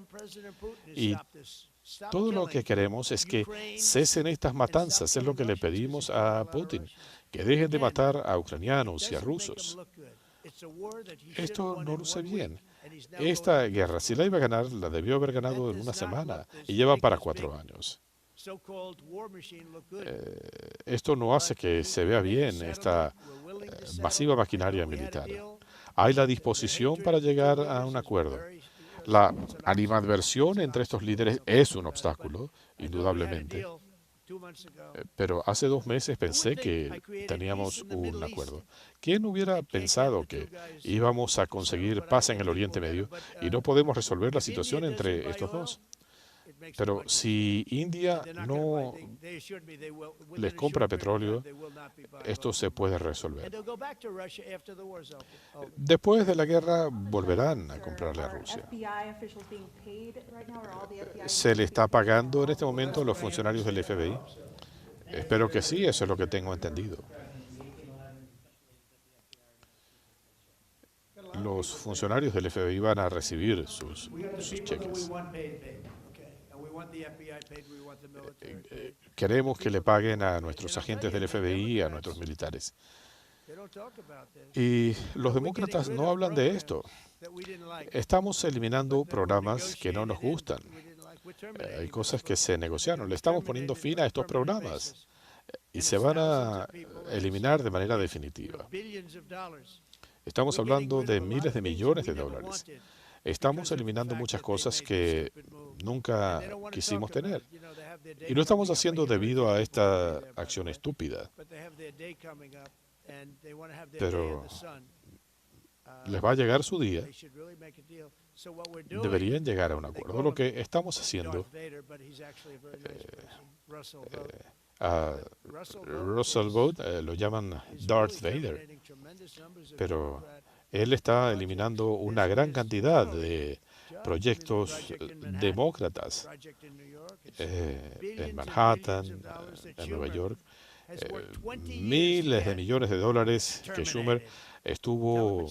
Y todo lo que queremos es que cesen estas matanzas, es lo que le pedimos a Putin, que dejen de matar a ucranianos y a rusos. Esto no luce bien. Esta guerra, si la iba a ganar, la debió haber ganado en una semana y lleva para 4 años. Esto no hace que se vea bien esta masiva maquinaria militar. Hay la disposición para llegar a un acuerdo. La animadversión entre estos líderes es un obstáculo, indudablemente. Pero hace 2 meses pensé que teníamos un acuerdo. ¿Quién hubiera pensado que íbamos a conseguir paz en el Oriente Medio y no podemos resolver la situación entre estos dos? Pero si India no les compra petróleo, esto se puede resolver. Después de la guerra volverán a comprarle a Rusia. ¿Se le está pagando en este momento a los funcionarios del FBI? Espero que sí, eso es lo que tengo entendido. Los funcionarios del FBI van a recibir sus cheques. Queremos que le paguen a nuestros agentes del FBI y a nuestros militares. Y los demócratas no hablan de esto. Estamos eliminando programas que no nos gustan. Hay cosas que se negociaron. Le estamos poniendo fin a estos programas y se van a eliminar de manera definitiva. Estamos hablando de miles de millones de dólares. Estamos eliminando muchas cosas que nunca quisimos tener. Y lo estamos haciendo debido a esta acción estúpida. Pero les va a llegar su día. Deberían llegar a un acuerdo. Lo que estamos haciendo, a Russell Vought lo llaman Darth Vader, pero él está eliminando una gran cantidad de proyectos demócratas en Manhattan, en Nueva York. Miles de millones de dólares que Schumer estuvo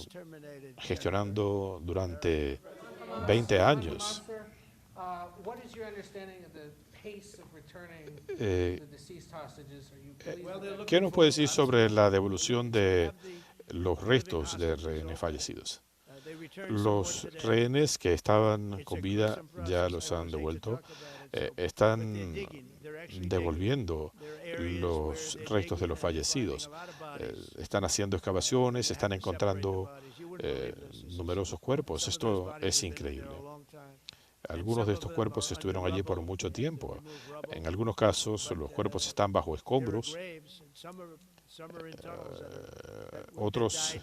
gestionando durante 20 años. ¿Qué nos puede decir sobre la devolución de los restos de rehenes fallecidos? Los rehenes que estaban con vida ya los han devuelto. Están devolviendo los restos de los fallecidos. Están haciendo excavaciones, están encontrando numerosos cuerpos. Esto es increíble. Algunos de estos cuerpos estuvieron allí por mucho tiempo. En algunos casos, los cuerpos están bajo escombros. Otros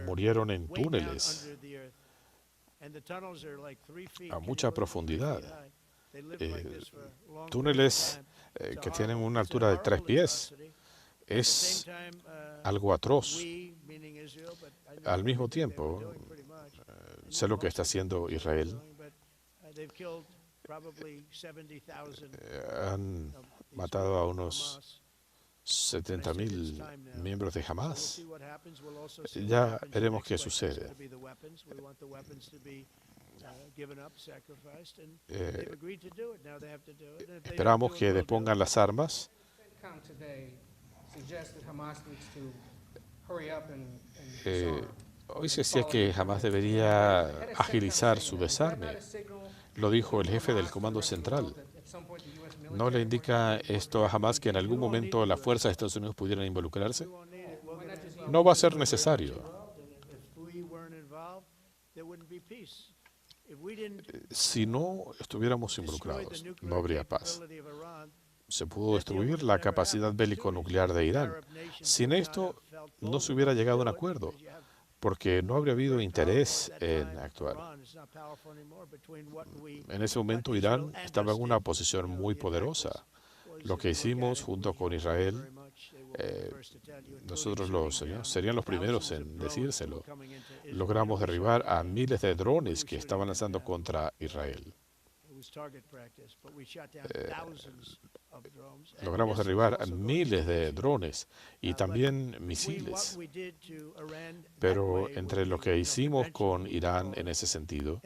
murieron en túneles a mucha profundidad. Túneles que tienen una altura de 3 pies. Es algo atroz. Al mismo tiempo, sé lo que está haciendo Israel. Han matado a unos 70,000 miembros de Hamas. Ya veremos qué sucede. Esperamos que depongan las armas. Hoy se decía que Hamas debería agilizar su desarme. Lo dijo el jefe del Comando Central. ¿No le indica esto a Hamas que en algún momento las fuerzas de Estados Unidos pudieran involucrarse? No va a ser necesario. Si no estuviéramos involucrados, no habría paz. Se pudo destruir la capacidad bélico-nuclear de Irán. Sin esto, no se hubiera llegado a un acuerdo, porque no habría habido interés en actuar. En ese momento, Irán estaba en una posición muy poderosa. Lo que hicimos junto con Israel, nosotros serían los primeros en decírselo. Logramos derribar a miles de drones que estaban lanzando contra Israel. Logramos derribar a miles de drones y también misiles. Pero entre lo que hicimos con Irán en ese sentido,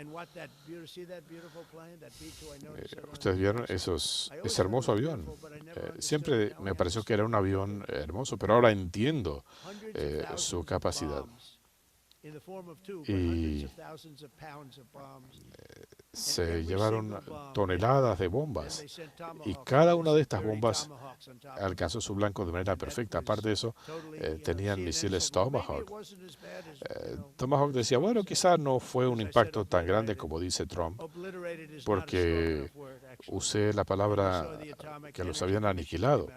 ustedes vieron ese hermoso avión. Siempre me pareció que era un avión hermoso, pero ahora entiendo su capacidad. Y se llevaron toneladas de bombas y cada una de estas bombas alcanzó su blanco de manera perfecta. Aparte de eso, tenían misiles Tomahawk. Tomahawk decía, bueno, quizás no fue un impacto tan grande como dice Trump, porque usé la palabra que los habían aniquilado.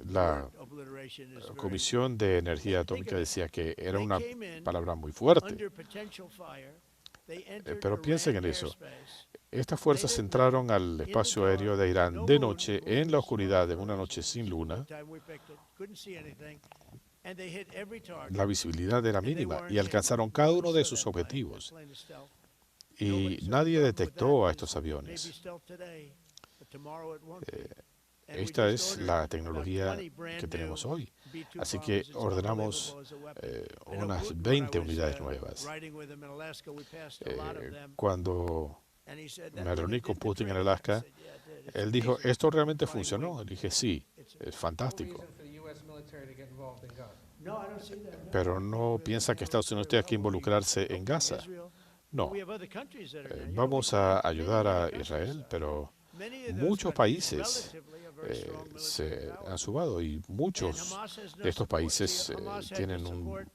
La Comisión de Energía Atómica decía que era una palabra muy fuerte. Pero piensen en eso. Estas fuerzas entraron al espacio aéreo de Irán de noche, en la oscuridad, en una noche sin luna. La visibilidad era mínima y alcanzaron cada uno de sus objetivos. Y nadie detectó a estos aviones. Esta es la tecnología que tenemos hoy. Así que ordenamos unas 20 unidades nuevas. Cuando me reuní con Putin en Alaska, él dijo, ¿esto realmente funcionó? Le dije, sí, es fantástico. Pero no piensa que Estados Unidos tenga que involucrarse en Gaza. No. Vamos a ayudar a Israel, pero muchos países se han sumado y muchos de estos países tienen un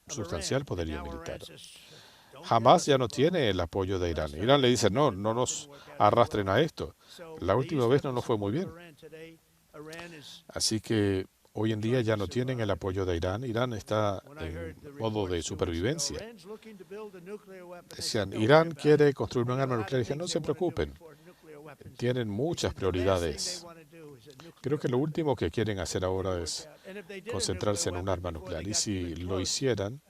sustancial poderío militar. Hamas ya no tiene el apoyo de Irán. Irán le dice, no, no nos arrastren a esto. La última vez no nos fue muy bien. Así que hoy en día ya no tienen el apoyo de Irán. Irán está en modo de supervivencia. Decían, Irán quiere construir un arma nuclear. Y dije, no se preocupen, tienen muchas prioridades. Creo que lo último que quieren hacer ahora es concentrarse en un arma nuclear. Y si lo hicieran,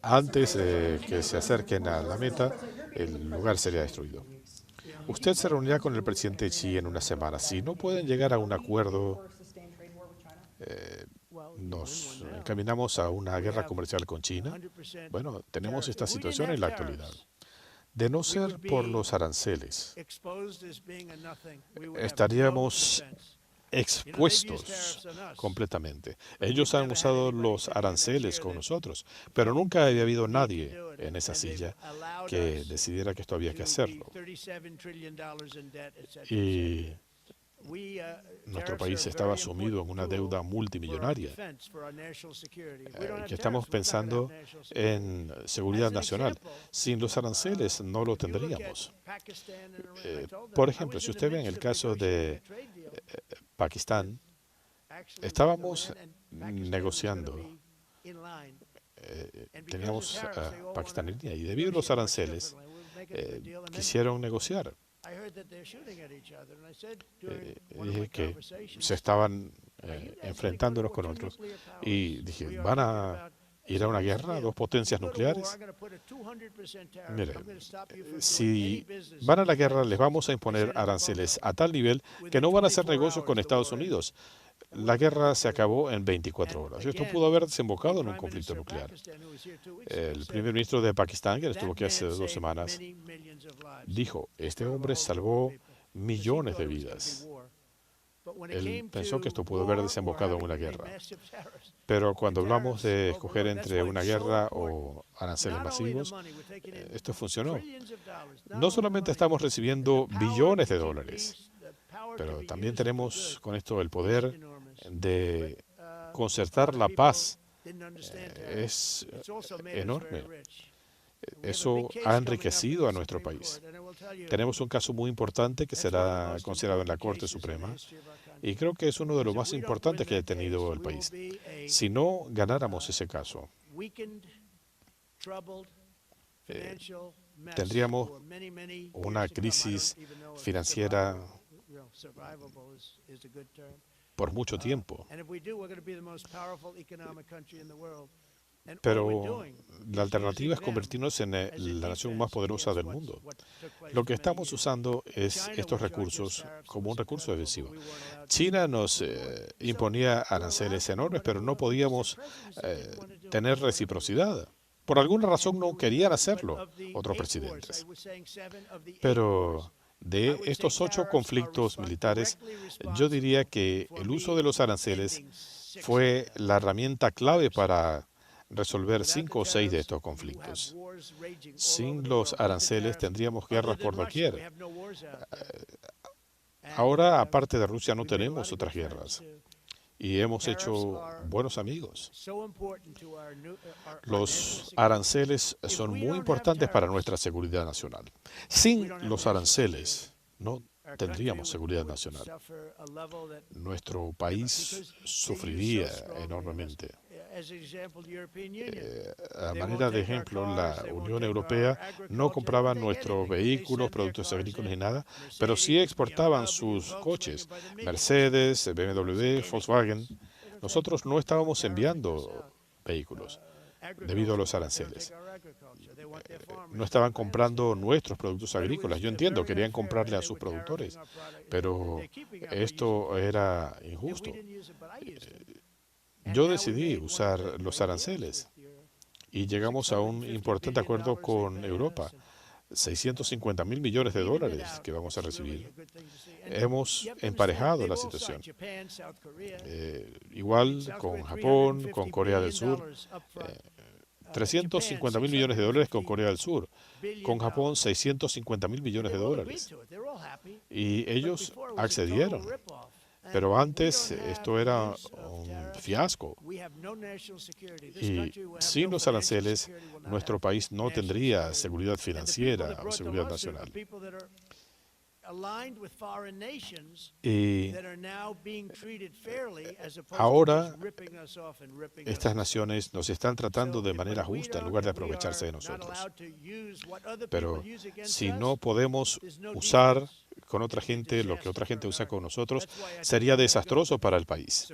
antes de que se acerquen a la meta, el lugar sería destruido. Usted se reunirá con el presidente Xi en una semana. Si no pueden llegar a un acuerdo, nos encaminamos a una guerra comercial con China. Bueno, tenemos esta situación en la actualidad. De no ser por los aranceles, estaríamos expuestos completamente. Ellos han usado los aranceles con nosotros, pero nunca había habido nadie en esa silla que decidiera que esto había que hacerlo. Y nuestro país estaba sumido en una deuda multimillonaria, que estamos pensando en seguridad nacional. Sin los aranceles no lo tendríamos. Por ejemplo, si usted ve en el caso de Pakistán, estábamos negociando, teníamos a Pakistán en línea y debido a los aranceles quisieron negociar. Dije que se estaban enfrentando unos con otros y dije, ¿van a ir a una guerra, dos potencias nucleares? Mire, si van a la guerra les vamos a imponer aranceles a tal nivel que no van a hacer negocios con Estados Unidos. La guerra se acabó en 24 horas. Esto pudo haber desembocado en un conflicto nuclear. El primer ministro de Pakistán, que estuvo aquí hace 2 semanas, dijo, este hombre salvó millones de vidas. Él pensó que esto pudo haber desembocado en una guerra. Pero cuando hablamos de escoger entre una guerra o aranceles masivos, esto funcionó. No solamente estamos recibiendo billones de dólares, pero también tenemos con esto el poder de concertar la paz. Es enorme. Eso ha enriquecido a nuestro país. Tenemos un caso muy importante que será considerado en la Corte Suprema y creo que es uno de los más importantes que ha tenido el país. Si no ganáramos ese caso, tendríamos una crisis financiera por mucho tiempo. Pero la alternativa es convertirnos en la nación más poderosa del mundo. Lo que estamos usando es estos recursos como un recurso defensivo. China nos imponía aranceles enormes, pero no podíamos tener reciprocidad. Por alguna razón no querían hacerlo otros presidentes. Pero de estos 8 conflictos militares, yo diría que el uso de los aranceles fue la herramienta clave para resolver 5 o 6 de estos conflictos. Sin los aranceles tendríamos guerras por doquier. Ahora, aparte de Rusia, no tenemos otras guerras. Y hemos hecho buenos amigos. Los aranceles son muy importantes para nuestra seguridad nacional. Sin los aranceles no tendríamos seguridad nacional. Nuestro país sufriría enormemente. A manera de ejemplo, la Unión Europea no compraba nuestros vehículos, productos agrícolas ni nada, pero sí exportaban sus coches, Mercedes, BMW, Volkswagen. Nosotros no estábamos enviando vehículos debido a los aranceles. No estaban comprando nuestros productos agrícolas. Yo entiendo, querían comprarle a sus productores, pero esto era injusto. Yo decidí usar los aranceles y llegamos a un importante acuerdo con Europa. 650.000 millones de dólares que vamos a recibir. Hemos emparejado la situación. Igual con Japón, con Corea del Sur. 350.000 millones de dólares con Corea del Sur. Con Japón, 650.000 millones de dólares. Y ellos accedieron. Pero antes esto era un fiasco. Y sin los aranceles, nuestro país no tendría seguridad financiera o seguridad nacional. Y ahora estas naciones nos están tratando de manera justa en lugar de aprovecharse de nosotros. Pero si no podemos usar con otra gente lo que otra gente usa con nosotros, sería desastroso para el país.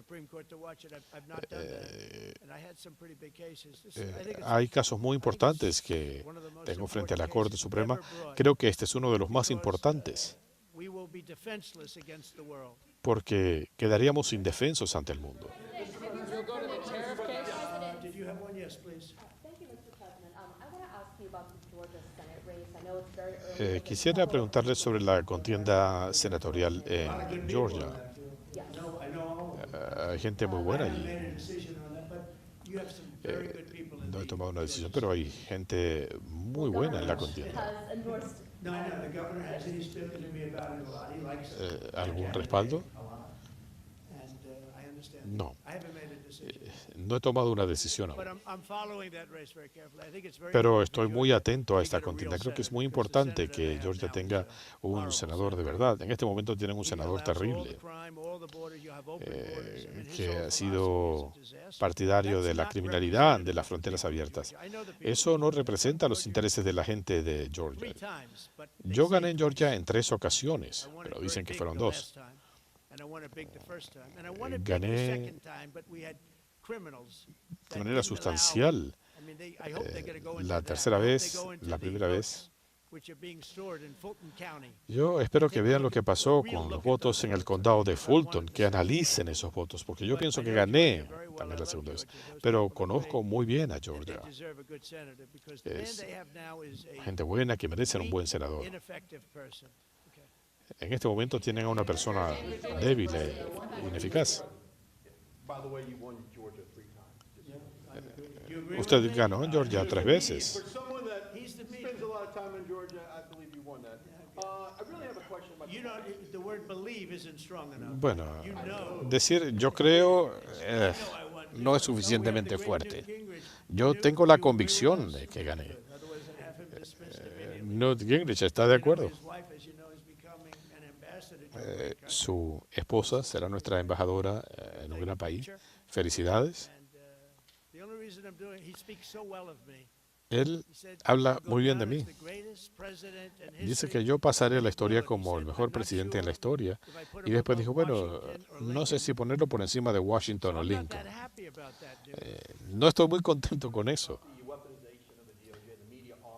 Hay casos muy importantes que tengo frente a la Corte Suprema. Creo que este es uno de los más importantes, porque quedaríamos indefensos ante el mundo. Quisiera preguntarle sobre la contienda senatorial en Georgia. Hay gente muy buena allí. No he tomado una decisión, pero hay gente muy buena en la contienda. ¿Algún respaldo? No. No he tomado una decisión aún. Pero estoy muy atento a esta contienda. Creo que es muy importante que Georgia tenga un senador de verdad. En este momento tienen un senador terrible que ha sido partidario de la criminalidad, de las fronteras abiertas. Eso no representa los intereses de la gente de Georgia. Yo gané en Georgia en 3 ocasiones, pero dicen que fueron 2. Gané de manera sustancial la tercera vez, la primera vez. Yo espero que vean lo que pasó con los votos en el condado de Fulton, que analicen esos votos, porque yo pienso que gané también la segunda vez, pero conozco muy bien a Georgia. Es gente buena que merecen un buen senador. En este momento tienen a una persona débil e ineficaz. Usted ganó en Georgia 3 veces. Bueno, decir yo creo no es suficientemente fuerte. Yo tengo la convicción de que gané. Newt Gingrich está de acuerdo. Su esposa será nuestra embajadora en un gran país. Felicidades. Él habla muy bien de mí. Dice que yo pasaré a la historia como el mejor presidente en la historia. Y después dijo, bueno, no sé si ponerlo por encima de Washington o Lincoln. No estoy muy contento con eso.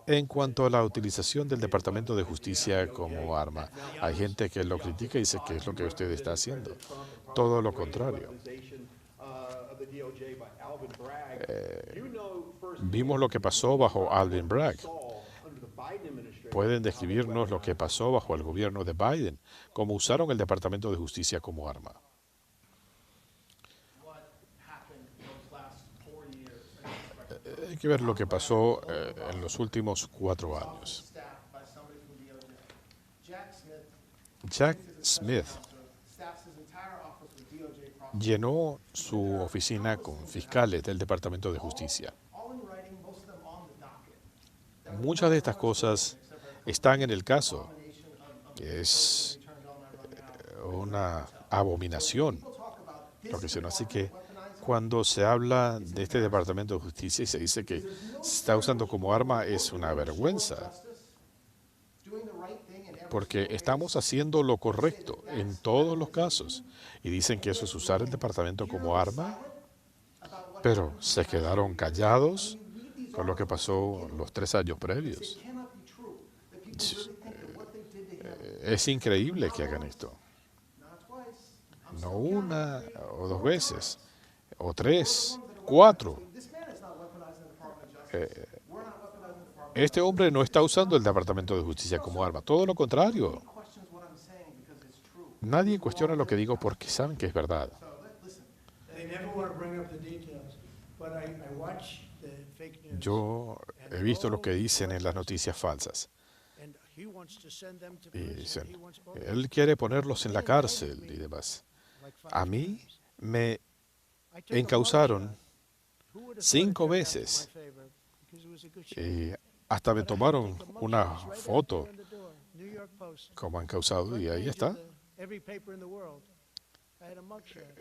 En cuanto a la utilización del Departamento de Justicia como arma, hay gente que lo critica y dice que es lo que usted está haciendo. Todo lo contrario. Vimos lo que pasó bajo Alvin Bragg. ¿Pueden describirnos lo que pasó bajo el gobierno de Biden? ¿Cómo usaron el Departamento de Justicia como arma? Hay que ver lo que pasó en los últimos 4 años. Jack Smith llenó su oficina con fiscales del Departamento de Justicia. Muchas de estas cosas están en el caso. Es una abominación lo que hicieron. Así que Cuando se habla de este Departamento de Justicia y se dice que se está usando como arma, es una vergüenza, porque estamos haciendo lo correcto en todos los casos. Y dicen que eso es usar el departamento como arma, pero se quedaron callados con lo que pasó los 3 años previos. Es increíble que hagan esto. No una o 2 veces, o 3, 4. Este hombre no está usando el Departamento de Justicia como arma, todo lo contrario. Nadie cuestiona lo que digo porque saben que es verdad. Yo he visto lo que dicen en las noticias falsas. Y dicen, él quiere ponerlos en la cárcel y demás. A mí me encausaron 5 veces y hasta me tomaron una foto como encausado y ahí está.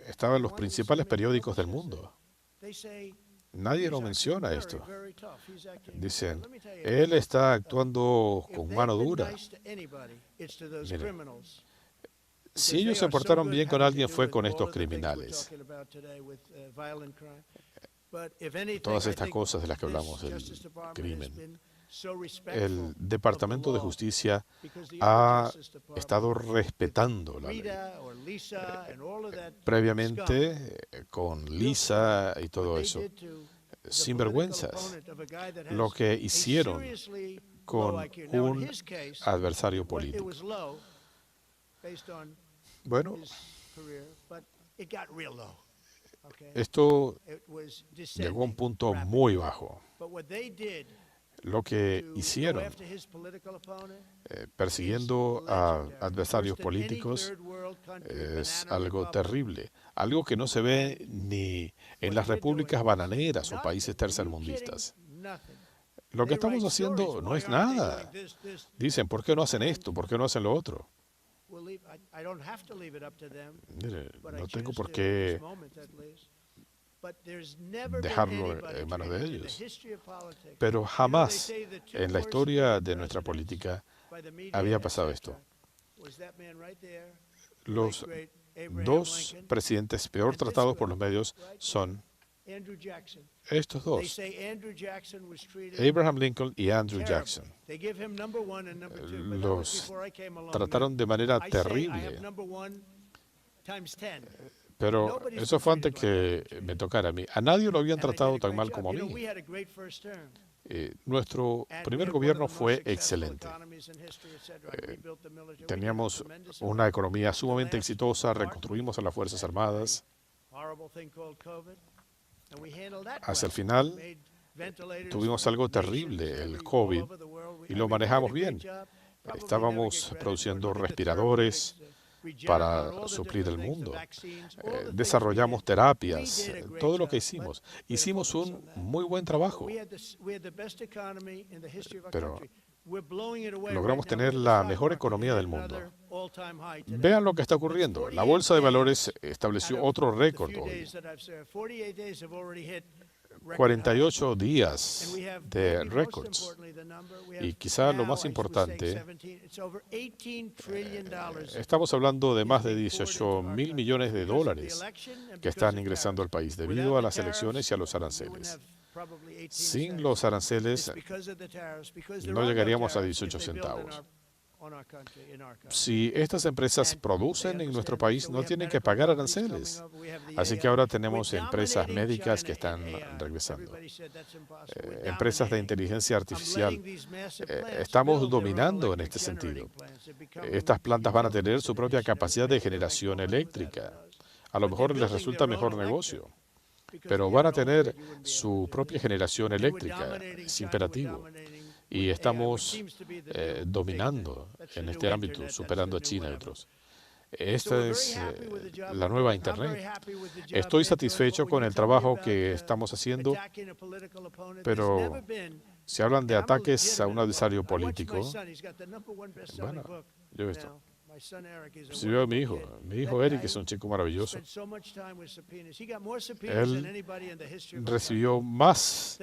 Estaba en los principales periódicos del mundo. Nadie lo menciona esto. Dicen, él está actuando con mano dura. Miren, si ellos se portaron bien con alguien fue con estos criminales. Todas estas cosas de las que hablamos, el crimen. El Departamento de Justicia ha estado respetando la ley. Previamente, con Lisa y todo eso, sinvergüenzas, lo que hicieron con un adversario político. Bueno, esto llegó a un punto muy bajo. Lo que hicieron, persiguiendo a adversarios políticos, es algo terrible. Algo que no se ve ni en las repúblicas bananeras o países tercermundistas. Lo que estamos haciendo no es nada. Dicen, ¿por qué no hacen esto? ¿Por qué no hacen lo otro? Mire, no tengo por qué dejarlo en manos de ellos. Pero jamás en la historia de nuestra política había pasado esto. Los 2 presidentes peor tratados por los medios son estos 2, Abraham Lincoln y Andrew Jackson. Los trataron de manera terrible. Pero eso fue antes que me tocara a mí. A nadie lo habían tratado tan mal como a mí. Nuestro primer gobierno fue excelente. Teníamos una economía sumamente exitosa, reconstruimos a las Fuerzas Armadas. Hacia el final tuvimos algo terrible, el COVID, y lo manejamos bien. Estábamos produciendo respiradores para suplir el mundo. Desarrollamos terapias, todo lo que hicimos. Hicimos un muy buen trabajo, pero logramos tener la mejor economía del mundo. Vean lo que está ocurriendo. La Bolsa de Valores estableció otro récord hoy. 48 días de récords. Y quizá lo más importante, estamos hablando de más de 18.000 millones de dólares que están ingresando al país debido a las elecciones y a los aranceles. Sin los aranceles no llegaríamos a 18 centavos. Si estas empresas producen en nuestro país, no tienen que pagar aranceles. Así que ahora tenemos empresas médicas que están regresando. Empresas de inteligencia artificial. Estamos dominando en este sentido. Estas plantas van a tener su propia capacidad de generación eléctrica. A lo mejor les resulta mejor negocio, pero van a tener su propia generación eléctrica. Es imperativo. Y estamos dominando en este ámbito, superando a China y otros. Esta es la nueva Internet. Estoy satisfecho con el trabajo que estamos haciendo, pero si hablan de ataques a un adversario político, bueno, yo he visto. Si veo a mi hijo Eric es un chico maravilloso. Él recibió más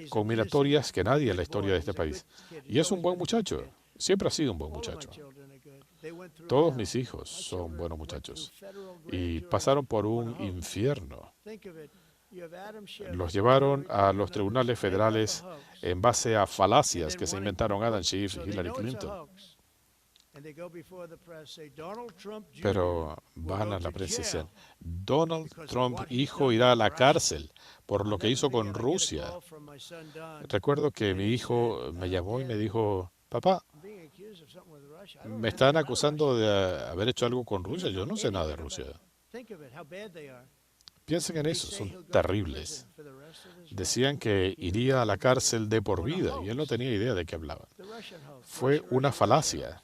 conminatorias que nadie en la historia de este país. Y es un buen muchacho. Siempre ha sido un buen muchacho. Todos mis hijos son buenos muchachos. Y pasaron por un infierno. Los llevaron a los tribunales federales en base a falacias que se inventaron Adam Schiff y Hillary Clinton. Pero van a la prensa y dicen, Donald Trump, hijo, irá a la cárcel por lo que hizo con Rusia. Recuerdo que mi hijo me llamó y me dijo, papá, me están acusando de haber hecho algo con Rusia. Yo no sé nada de Rusia. Piensen en eso, son terribles. Decían que iría a la cárcel de por vida y él no tenía idea de qué hablaban. Fue una falacia.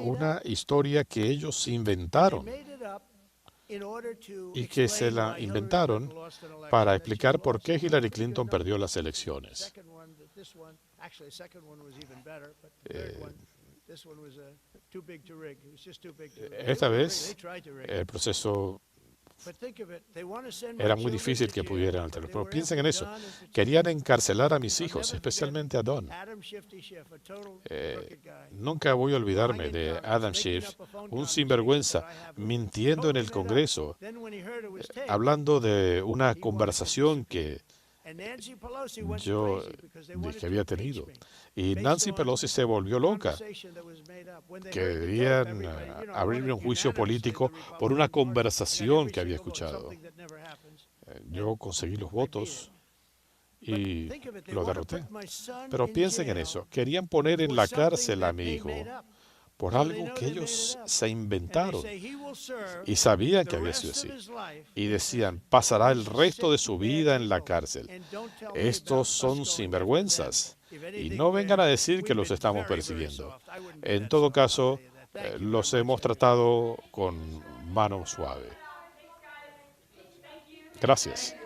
Una historia que ellos inventaron y que se la inventaron para explicar por qué Hillary Clinton perdió las elecciones. Esta vez el proceso era muy difícil que pudieran alterar. Pero piensen en eso. Querían encarcelar a mis hijos, especialmente a Don. Nunca voy a olvidarme de Adam Schiff, un sinvergüenza, mintiendo en el Congreso, hablando de una conversación que yo dije había tenido. Y Nancy Pelosi se volvió loca. Querían abrirme un juicio político por una conversación que había escuchado. Yo conseguí los votos y lo derroté. Pero piensen en eso. Querían poner en la cárcel a mi hijo por algo que ellos se inventaron y sabían que había sido así. Y decían, pasará el resto de su vida en la cárcel. Estos son sinvergüenzas. Y no vengan a decir que los estamos persiguiendo. En todo caso, los hemos tratado con mano suave. Gracias.